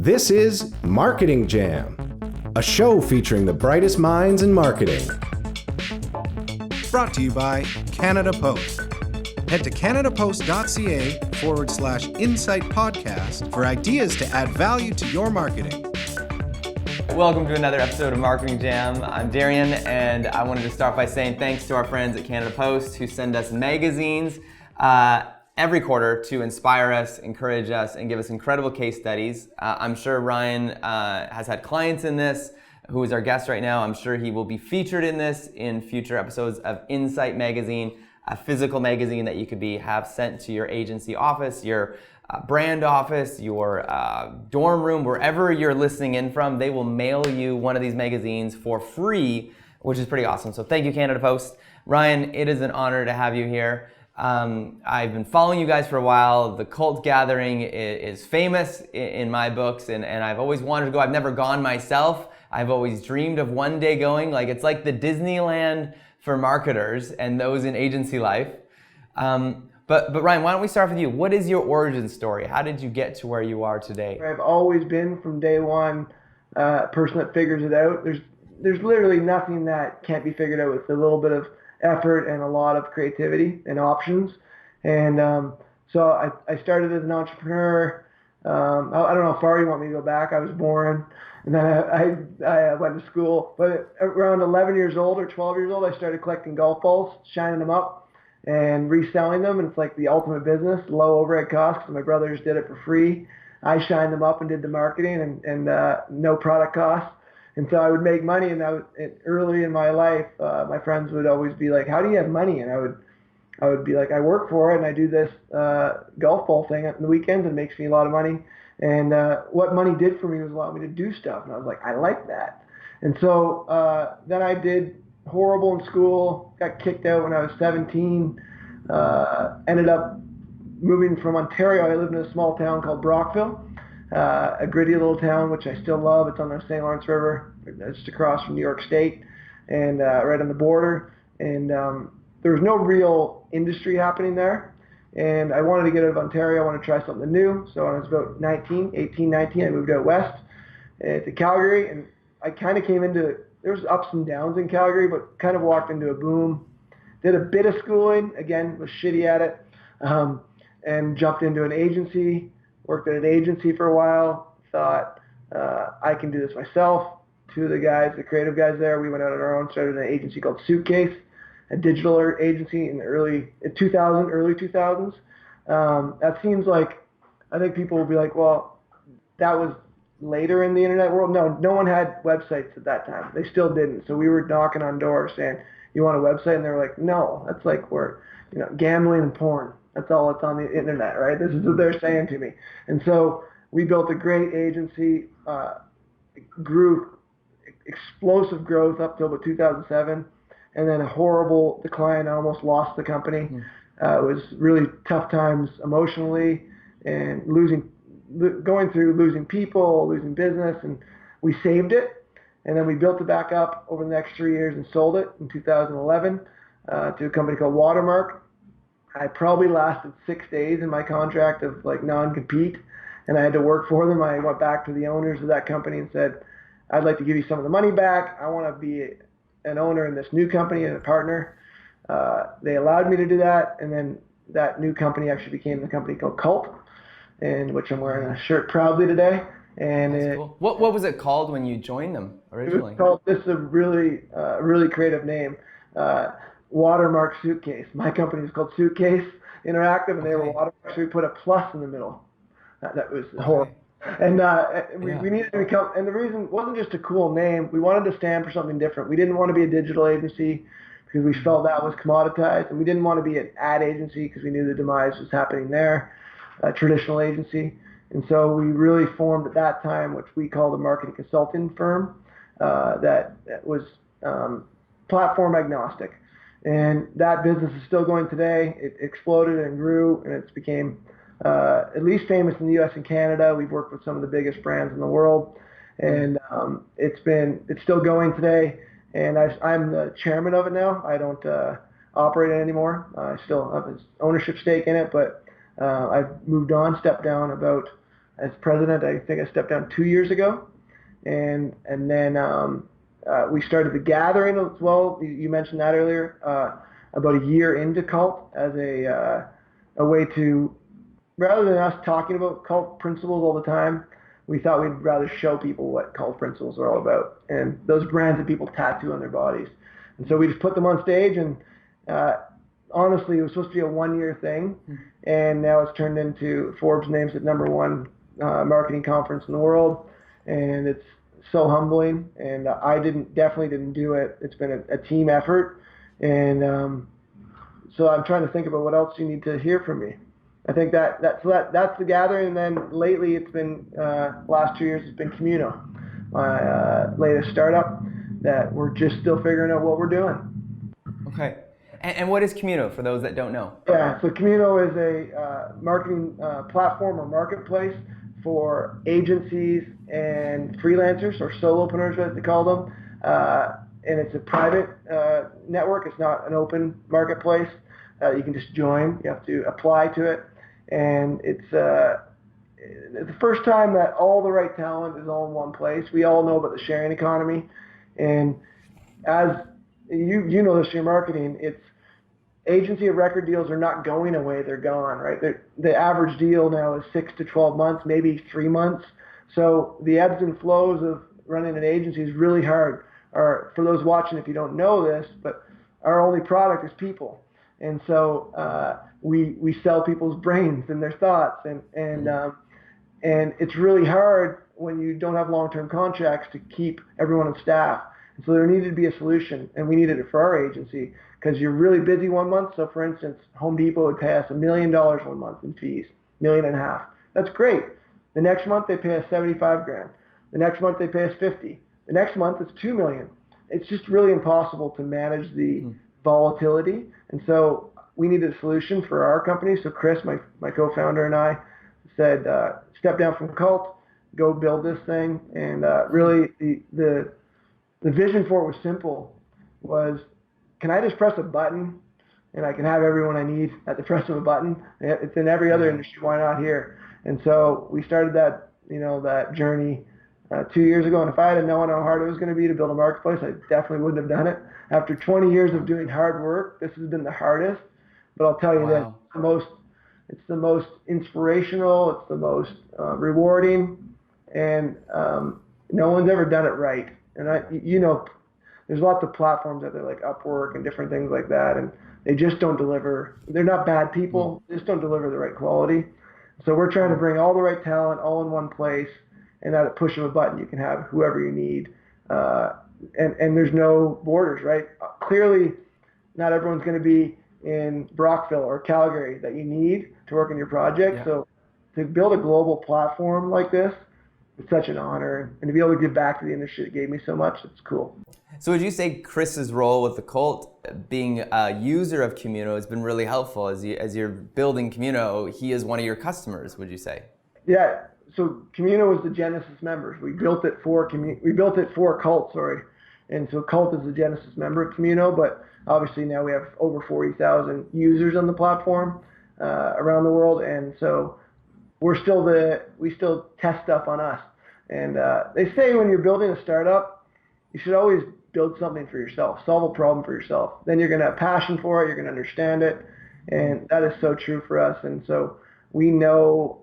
This is Marketing Jam, a show featuring the brightest minds in marketing. Brought to you by Canada Post. Head to canadapost.ca/insight podcast for ideas to add value to your marketing. Welcome to another episode of Marketing Jam. I'm Darian, and I wanted to start by saying thanks to our friends at Canada Post who send us magazines every quarter to inspire us, encourage us, and give us incredible case studies. I'm sure Ryan has had clients in this, who is our guest right now. I'm sure he will be featured in this in future episodes of Insight Magazine, a physical magazine that you could have sent to your agency office, your brand office, your dorm room, wherever you're listening in from. They will mail you one of these magazines for free, which is pretty awesome. So thank you, Canada Post. Ryan, it is an honor to have you here. I've been following you guys for a while. The Cult Gathering is famous in my books, and I've always wanted to go. I've never gone myself. I've always dreamed of one day going. It's like the Disneyland for marketers and those in agency life. But Ryan, why don't we start with you? What is your origin story? How did you get to where you are today? I've always been, from day one, a person that figures it out. There's literally nothing that can't be figured out with a little bit of effort and a lot of creativity and options. And so I started as an entrepreneur. I don't know how far you want me to go back. I was born, and then I went to school. But around 11 years old or 12 years old, I started collecting golf balls, shining them up, and reselling them. And it's like the ultimate business, low overhead costs. My brothers did it for free. I shined them up and did the marketing and no product costs. And so I would make money, and early in my life, my friends would always be like, "How do you have money?" And I would be like, "I work for it, and I do this golf ball thing on the weekends, and it makes me a lot of money." And what money did for me was allow me to do stuff, and I was like, "I like that." And so then I did horrible in school, got kicked out when I was 17, ended up moving from Ontario. I lived in a small town called Brockville. A gritty little town, which I still love. It's on the St. Lawrence River. It's just across from New York State, and right on the border. And there was no real industry happening there. And I wanted to get out of Ontario. I wanted to try something new. So when I was about 18, 19, I moved out west to Calgary. And I kind of came into, there was ups and downs in Calgary, but kind of walked into a boom. Did a bit of schooling, again, was shitty at it, and jumped into an agency. Worked at an agency for a while, thought I can do this myself. Two of the guys, the creative guys there, we went out on our own, started an agency called Suitcase, a digital agency in the early 2000s. That seems like, I think people will be like, well, that was later in the internet world. No one had websites at that time. They still didn't. So we were knocking on doors saying, "You want a website?" And they were like, "No, that's like we're gambling and porn. That's all that's on the internet, right?" This is what they're saying to me. And so we built a great agency, grew explosive growth up to about 2007, and then a horrible decline. I almost lost the company. It was really tough times emotionally, and going through losing people, losing business, and we saved it. And then we built it back up over the next 3 years and sold it in 2011 to a company called Watermark. I probably lasted 6 days in my contract of non-compete, and I had to work for them. I went back to the owners of that company and said, "I'd like to give you some of the money back. I want to be an owner in this new company and a partner." They allowed me to do that, and then that new company actually became the company called Cult, in which I'm wearing a shirt proudly today. And that's cool. What was it called when you joined them originally? It was called, this is a really creative name, Watermark Suitcase. My company was called Suitcase Interactive, and they were Watermark, so we put a plus in the middle. That was horrible. And we needed to become, and the reason wasn't just a cool name. We wanted to stand for something different. We didn't want to be a digital agency because we felt that was commoditized, and we didn't want to be an ad agency because we knew the demise was happening there, a traditional agency. And so we really formed at that time, which we called a marketing consulting firm that was platform agnostic. And that business is still going today. It exploded and grew, and it's became at least famous in the U.S. and Canada. We've worked with some of the biggest brands in the world, and it's still going today. And I'm the chairman of it now. I don't operate it anymore. I still have an ownership stake in it, but I've moved on, stepped down about as president. I think I stepped down 2 years ago, and then we started the gathering as well. You mentioned that earlier. About a year into cult as a way to, rather than us talking about cult principles all the time, we thought we'd rather show people what cult principles are all about and those brands that people tattoo on their bodies. And so we just put them on stage, and honestly, it was supposed to be a 1-year thing, and now it's turned into Forbes names it #1 marketing conference in the world, and it's so humbling. And I definitely didn't do it. It's been a team effort, and so I'm trying to think about what else you need to hear from me. I think that's the gathering. And then lately, it's been last 2 years, it's been Communo, my latest startup that we're just still figuring out what we're doing. Okay. And what is Communo for those that don't know? Yeah, so Communo is a marketing platform or marketplace for agencies and freelancers, or solopreneurs as they call them. And it's a private network. It's not an open marketplace. You can just join. You have to apply to it. And it's the first time that all the right talent is all in one place. We all know about the sharing economy. And as you know this in your marketing, it's agency of record deals are not going away. They're gone, right? The average deal now is 6 to 12 months, maybe 3 months. So the ebbs and flows of running an agency is really hard. Or for those watching, if you don't know this, but our only product is people. And so we sell people's brains and their thoughts, and it's really hard when you don't have long-term contracts to keep everyone on staff. And so there needed to be a solution, and we needed it for our agency because you're really busy 1 month. So for instance, Home Depot would pay us $1 million 1 month in fees, $1.5 million. That's great. The next month they pay us $75,000. The next month they pay us $50,000. The next month it's $2 million. It's just really impossible to manage the volatility. And so we needed a solution for our company. So Chris, my co-founder, and I said, step down from cult, go build this thing. And really the vision for it was simple, was can I just press a button and I can have everyone I need at the press of a button? It's in every other industry, why not here? And so we started that journey 2 years ago, and if I had known how hard it was going to be to build a marketplace, I definitely wouldn't have done it. After 20 years of doing hard work, this has been the hardest. But I'll tell you this: it's the most inspirational, it's the most rewarding, and no one's ever done it right. And there's lots of platforms out there like Upwork and different things like that, and they just don't deliver. They're not bad people; they just don't deliver the right quality. So we're trying to bring all the right talent all in one place. And at a push of a button, you can have whoever you need. And there's no borders, right? Clearly, not everyone's going to be in Brockville or Calgary that you need to work on your project. Yeah. So to build a global platform like this, it's such an honor. And to be able to give back to the industry that gave me so much, it's cool. So would you say Chris's role with the cult, being a user of Communo, has been really helpful as you're building Communo? He is one of your customers, would you say? Yeah. So Communo was the Genesis members. We built it for Cult, sorry. And so Cult is the Genesis member of Communo, but obviously now we have over 40,000 users on the platform around the world, and so we still test stuff on us. And they say when you're building a startup, you should always build something for yourself, solve a problem for yourself. Then you're going to have passion for it, you're going to understand it, and that is so true for us. And so we know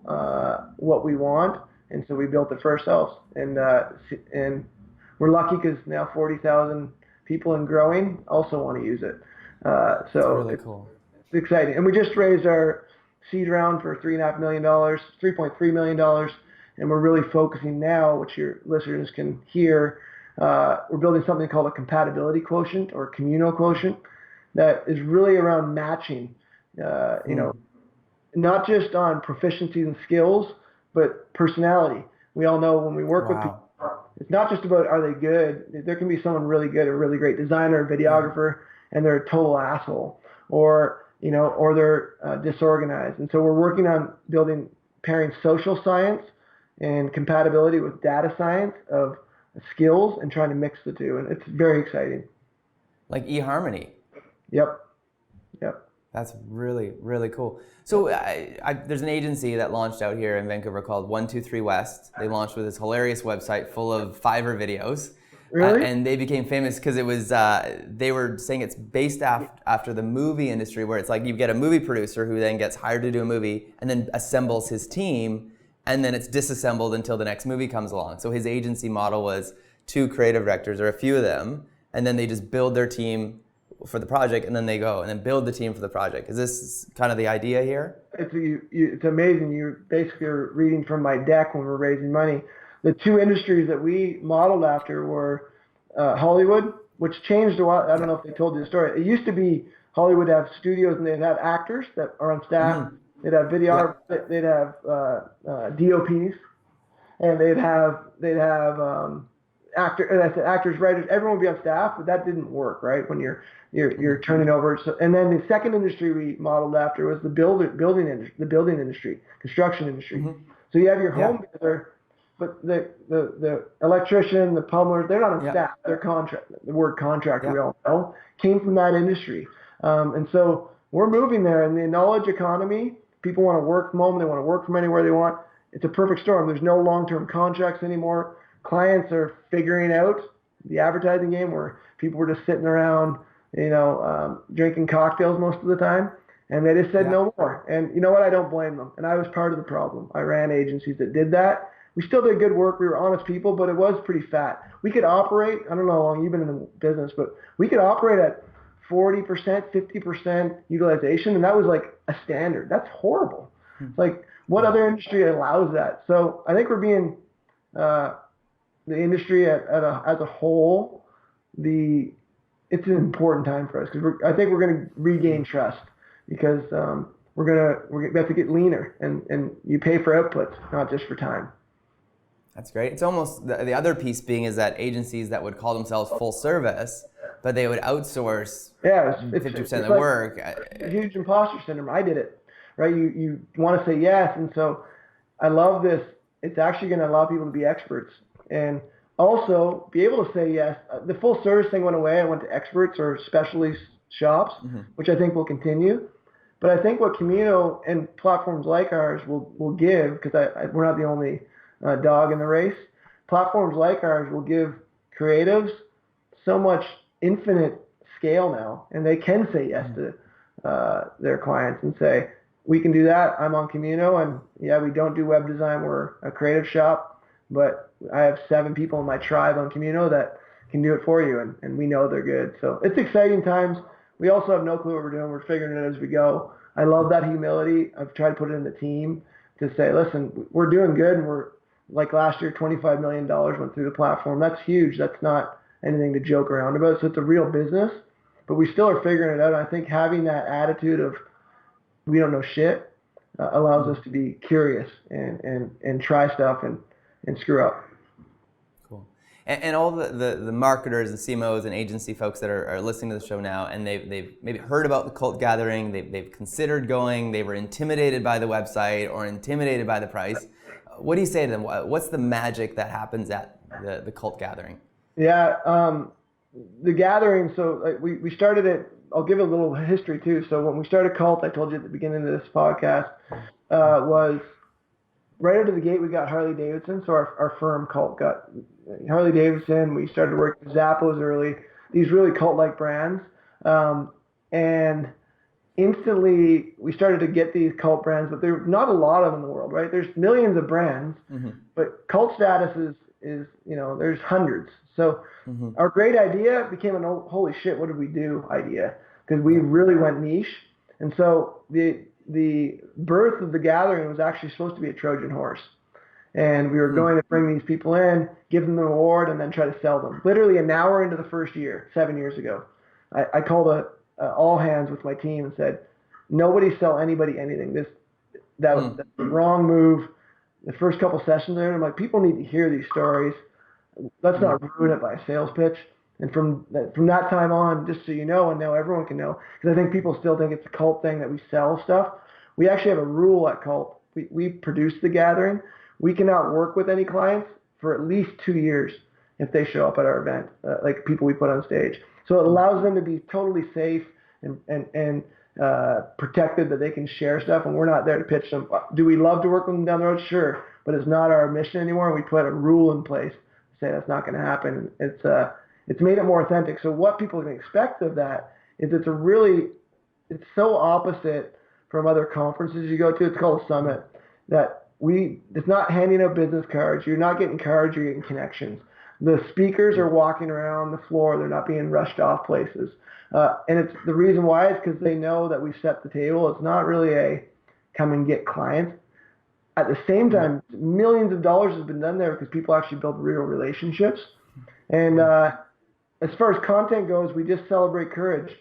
what we want, and so we built it for ourselves. And we're lucky because now 40,000 people and growing also want to use it. So that's really cool. It's exciting. And we just raised our seed round for $3.5 million, $3.3 million, and we're really focusing now, which your listeners can hear. We're building something called a compatibility quotient or Communo quotient that is really around matching, not just on proficiencies and skills, but personality. We all know when we work with people, it's not just about are they good. There can be someone really good, a really great designer, videographer, and they're a total asshole, or they're disorganized. And so we're working on pairing social science and compatibility with data science of skills and trying to mix the two, and it's very exciting. Like eHarmony. Yep. That's really, really cool. So there's an agency that launched out here in Vancouver called 123 West. They launched with this hilarious website full of Fiverr videos. Really? And they became famous because it was, they were saying it's based after the movie industry, where it's like you get a movie producer who then gets hired to do a movie and then assembles his team, and then it's disassembled until the next movie comes along. So his agency model was 2 creative directors, or a few of them, and then they just build their team for the project, and then they go and then build the team for the project. Is this kind of the idea here? It's amazing. You basically are reading from my deck when we're raising money. The 2 industries that we modeled after were Hollywood, which changed a lot. I don't know if they told you the story. It used to be Hollywood would have studios and they'd have actors that are on staff. Mm-hmm. They'd have video, they'd have DOPs, and they'd have actors, writers. Everyone would be on staff, but that didn't work, right? When you're turning over. So, and then the second industry we modeled after was the building industry, construction industry. Mm-hmm. So you have your home builder, but the electrician, the plumber, they're not on staff. They're contract. The word contractor, we all know, came from that industry. And so we're moving there. In the knowledge economy, people want to work from home. They want to work from anywhere they want. It's a perfect storm. There's no long-term contracts anymore. Clients are figuring out the advertising game where people were just sitting around, drinking cocktails most of the time. And they just said no more. And you know what? I don't blame them. And I was part of the problem. I ran agencies that did that. We still did good work. We were honest people, but it was pretty fat. We could operate, I don't know how long you've been in the business, but we could operate at 40%, 50% utilization, and that was like a standard. That's horrible. Like, what other industry allows that? So I think we're being, the industry as a whole, it's an important time for us because I think we're going to regain trust because we have to get leaner, and you pay for outputs, not just for time. That's great. It's almost the other piece being is that agencies that would call themselves full service, but they would outsource 50% of the work. A huge imposter syndrome. I did it, right? You want to say yes, and so I love this. It's actually going to allow people to be experts and also be able to say yes. The full service thing went away. I went to experts or specialty shops, which I think will continue. But I think what Communo and platforms like ours will give, because we're not the only dog in the race. Platforms like ours will give creatives so much infinite scale now, and they can say yes to their clients and say, we can do that. I'm on Communo, and we don't do web design. We're a creative shop, but I have 7 people in my tribe on Communo that can do it for you, and we know they're good. So it's exciting times. We also have no clue what we're doing. We're figuring it out as we go. I love that humility. I've tried to put it in the team to say, listen, we're doing good, and we're like last year, $25 million went through the platform. That's huge. That's not anything to joke around about. So it's a real business, but we still are figuring it out. And I think having that attitude of we don't know shit allows us to be curious and try stuff and screw up. Cool. And all the marketers and CMOs and agency folks that are listening to the show now, and they've maybe heard about the cult gathering, they've considered going, they were intimidated by the website or intimidated by the price. What do you say to them? What's the magic that happens at the cult gathering? Yeah, the gathering, so we started it, I'll give a little history too. So when we started Cult, I told you at the beginning of this podcast, was right out of the gate, we got Harley Davidson. So our firm Cult got Harley Davidson. We started working with Zappos early, these really cult-like brands. And instantly we started to get these cult brands, but there's not a lot of them in the world, right? There's millions of brands, but cult status is there's hundreds. So our great idea became holy shit, what did we do idea, because we really went niche. And so the birth of the gathering was actually supposed to be a Trojan horse. And we were going to bring these people in, give them an award, and then try to sell them. Literally an hour into the first year, 7 years ago, I called all hands with my team and said, nobody sell anybody anything. That was the wrong move. The first couple sessions there, I'm like, people need to hear these stories. Let's not ruin it by a sales pitch. And from that time on, just so you know, and now everyone can know, because I think people still think it's a cult thing that we sell stuff. We actually have a rule at Cult. We produce the gathering. We cannot work with any clients for at least 2 years if they show up at our event, like people we put on stage. So it allows them to be totally safe and protected that they can share stuff, and we're not there to pitch them. Do we love to work with them down the road? Sure, but it's not our mission anymore. We put a rule in place to say that's not going to happen. It's made it more authentic. So what people can expect of that is it's so opposite from other conferences you go to. It's called a summit. It's not handing out business cards. You're not getting cards. You're getting connections. The speakers are walking around the floor. They're not being rushed off places. And it's the reason why is because they know that we set the table. It's not really a come and get clients. At the same time, millions of dollars has been done there because people actually build real relationships. And as far as content goes, we just celebrate courage.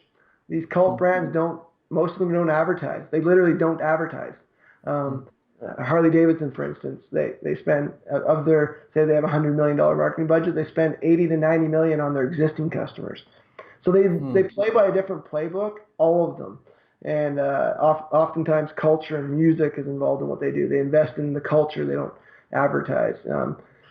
These cult brands most of them don't advertise. They literally don't advertise. Harley Davidson, for instance, they spend say they have $100 million marketing budget, they spend 80 to 90 million on their existing customers. So they play by a different playbook, all of them. And oftentimes culture and music is involved in what they do. They invest in the culture. They don't advertise.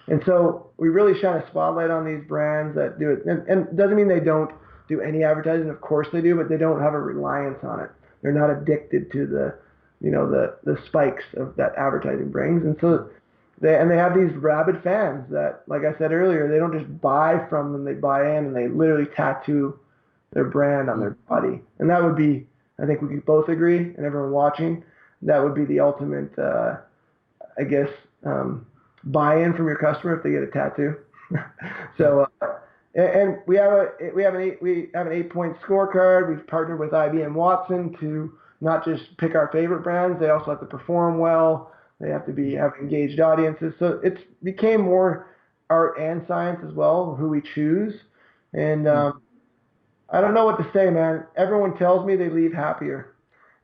And so we really shine a spotlight on these brands that do it. And it doesn't mean they don't do any advertising. Of course they do, but they don't have a reliance on it. They're not addicted to the spikes of that advertising brings. And so they have these rabid fans that, like I said earlier, they don't just buy from them, they buy in and they literally tattoo their brand on their body. And that would be, I think we could both agree, and everyone watching, that would be the ultimate, buy-in from your customer if they get a tattoo. So, and we have an 8-point scorecard. We've partnered with IBM Watson to not just pick our favorite brands. They also have to perform well. They have to have engaged audiences. So it's became more art and science as well, who we choose. And I don't know what to say, man. Everyone tells me they leave happier.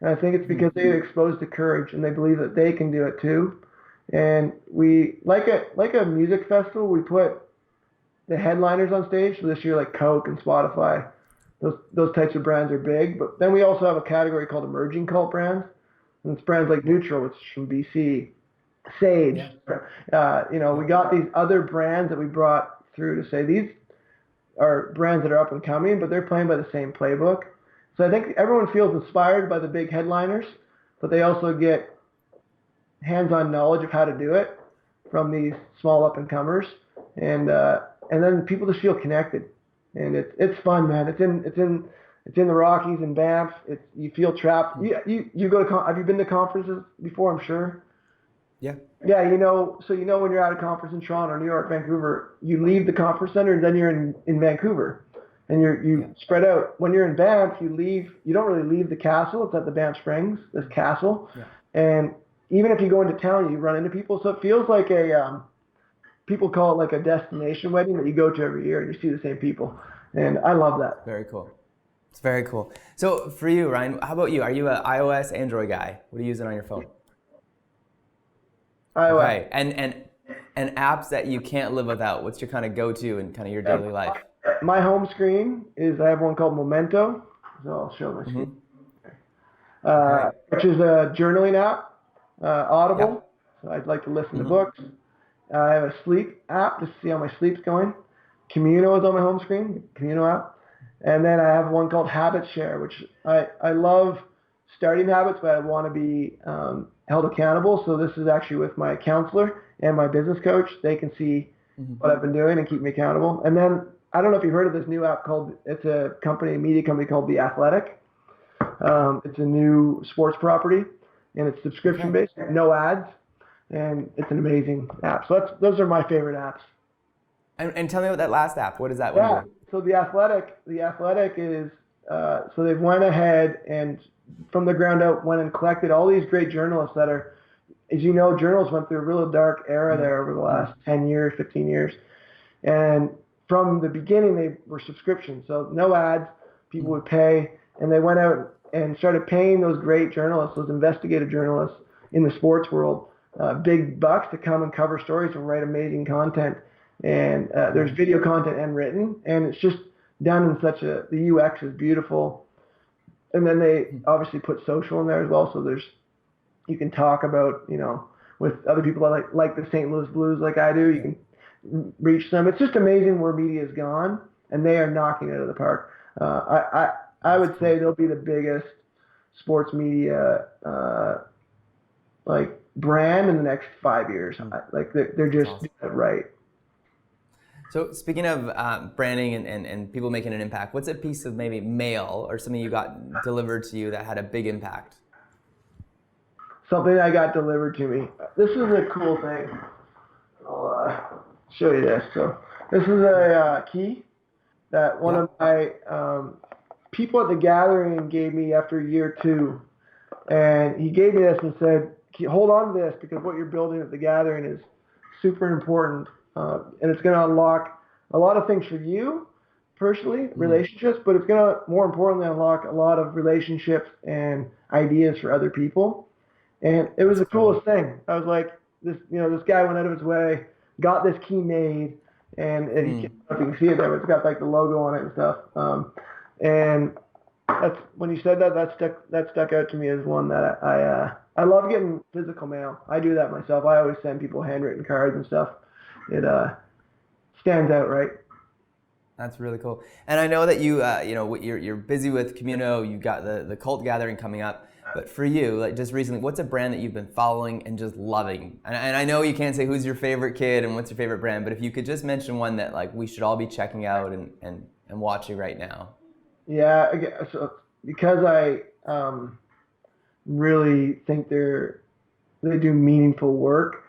And I think it's because they get exposed to courage and they believe that they can do it too. And we, like a music festival, we put the headliners on stage. So this year, like Coke and Spotify, those types of brands are big. But then we also have a category called emerging cult brands. And it's brands like Neutral, which is from BC, Sage. Yeah. We got these other brands that we brought through to say these are brands that are up and coming, but they're playing by the same playbook. So I think everyone feels inspired by the big headliners, but they also get hands-on knowledge of how to do it from these small up-and-comers, and then people just feel connected, and it's fun, man. It's in the Rockies and Banff. You feel trapped. You go to have you been to conferences before? I'm sure. Yeah. Yeah, so when you're at a conference in Toronto, New York, Vancouver, you leave the conference center and then you're in Vancouver, and you spread out. When you're in Banff, you don't really leave the castle. It's at the Banff Springs, this castle, and even if you go into town, you run into people. So it feels like people call it like a destination wedding that you go to every year and you see the same people, and I love that. Very cool. It's very cool. So for you, Ryan, how about you? Are you an iOS, Android guy? What are you using on your phone? iOS. Okay. And apps that you can't live without. What's your kind of go-to in kind of your daily life? My home screen is, I have one called Memento. So I'll show my screen. Which is a journaling app, Audible. So I'd like to listen to books. I have a sleep app to see how my sleep's going. Communo is on my home screen, Communo app. And then I have one called Habit Share, which I love starting habits, but I want to be held accountable. So this is actually with my counselor and my business coach. They can see what I've been doing and keep me accountable. And then I don't know if you've heard of this new app it's a media company called The Athletic. It's a new sports property, and it's subscription-based, no ads, and it's an amazing app. So those are my favorite apps. And tell me about that last app. What is that one do? So The Athletic is, so they've went ahead and from the ground up went and collected all these great journalists that are, as you know, journalists went through a real dark era there over the last 10 years, 15 years. And from the beginning, they were subscriptions. So no ads, people would pay, and they went out and started paying those great journalists, those investigative journalists in the sports world, big bucks to come and cover stories and write amazing content. And there's video content and written, and it's just done in the UX is beautiful. And then they obviously put social in there as well, so you can talk about, with other people that like the St. Louis Blues like I do, you can reach them. It's just amazing where media is gone, and they are knocking it out of the park. I would say they'll be the biggest sports media like brand in the next 5 years. Like they're just awesome. doing it right. So speaking of branding and people making an impact, what's a piece of maybe mail or something you got delivered to you that had a big impact? Something that got delivered to me. This is a cool thing. I'll show you this. So this is a key that one of my people at the gathering gave me after year 2. And he gave me this and said, hold on to this because what you're building at the gathering is super important. And it's going to unlock a lot of things for you personally, relationships, but it's going to more importantly unlock a lot of relationships and ideas for other people. And it was the coolest thing. I was like, this guy went out of his way, got this key made, and I don't know if you can see it there, but it's got like the logo on it and stuff. And that's when you said that stuck out to me as one that I love getting physical mail. I do that myself. I always send people handwritten cards and stuff. It stands out, right? That's really cool. And I know that you're busy with Communo. You got the cult gathering coming up. But for you, like just recently, what's a brand that you've been following and just loving? And I know you can't say who's your favorite kid and what's your favorite brand, but if you could just mention one that like we should all be checking out and watching right now. Yeah, so because I really think they do meaningful work.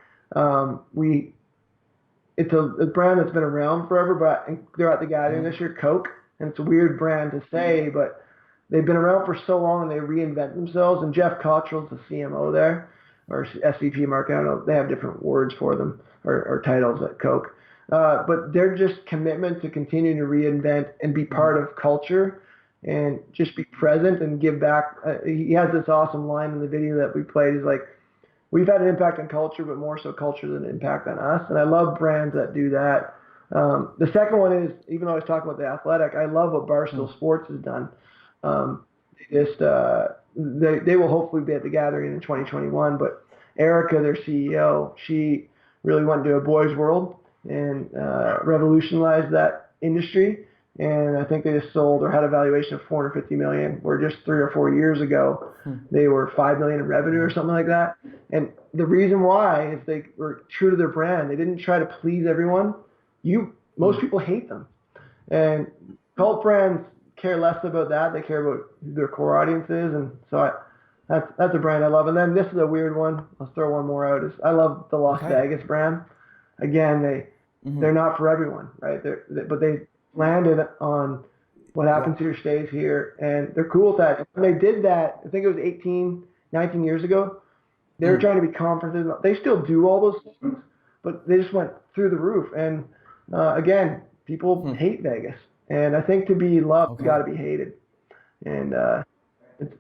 It's a brand that's been around forever, but they're at the gathering this year, Coke, and it's a weird brand to say, but they've been around for so long and they reinvent themselves. And Jeff Cottrell's the CMO there, or SVP marketing. I don't know. They have different words for them or titles at Coke. But they're just commitment to continue to reinvent and be part of culture and just be present and give back. He has this awesome line in the video that we played. He's like, we've had an impact on culture, but more so culture than an impact on us. And I love brands that do that. The second one is, even though I was talking about The Athletic, I love what Barstool Sports has done. They will hopefully be at the gathering in 2021, but Erica, their CEO, she really went into a boys' world and revolutionized that industry. And I think they just sold or had a valuation of $450 million, where just 3 or 4 years ago they were $5 million in revenue or something like that. And the reason why is they were true to their brand. They didn't try to please everyone. Most people hate them, and cult brands care less about that. They care about who their core audience is, and so that's a brand I love. And then this is a weird one. I'll throw one more out. I love the Las Vegas brand. Again, they're not for everyone, right? But they landed on what happens here stays here, and they're cool with that. When they did that, I think it was 18, 19 years ago, they were trying to be conferences. They still do all those things, but they just went through the roof. And again, people hate Vegas. And I think to be loved, you got to be hated. And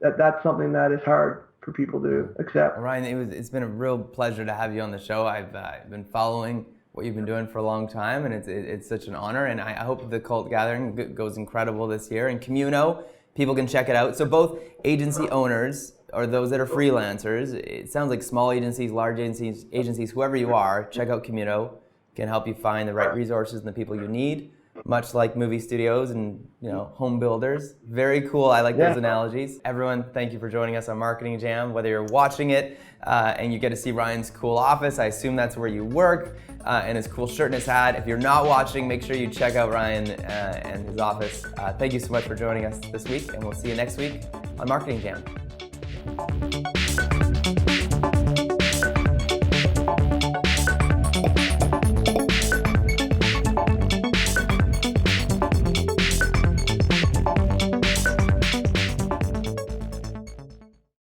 that's something that is hard for people to accept. Ryan, it's been a real pleasure to have you on the show. I've been following what you've been doing for a long time, and it's such an honor. And I hope the cult gathering goes incredible this year. And Communo, people can check it out. So both agency owners or those that are freelancers, it sounds like small agencies, large agencies, whoever you are, check out Communo. Can help you find the right resources and the people you need. Much like movie studios and home builders. Very cool. I like those analogies. Everyone, thank you for joining us on Marketing Jam. Whether you're watching it and you get to see Ryan's cool office, I assume that's where you work, and his cool shirt and his hat. If you're not watching, make sure you check out Ryan and his office. Thank you so much for joining us this week, and we'll see you next week on Marketing Jam.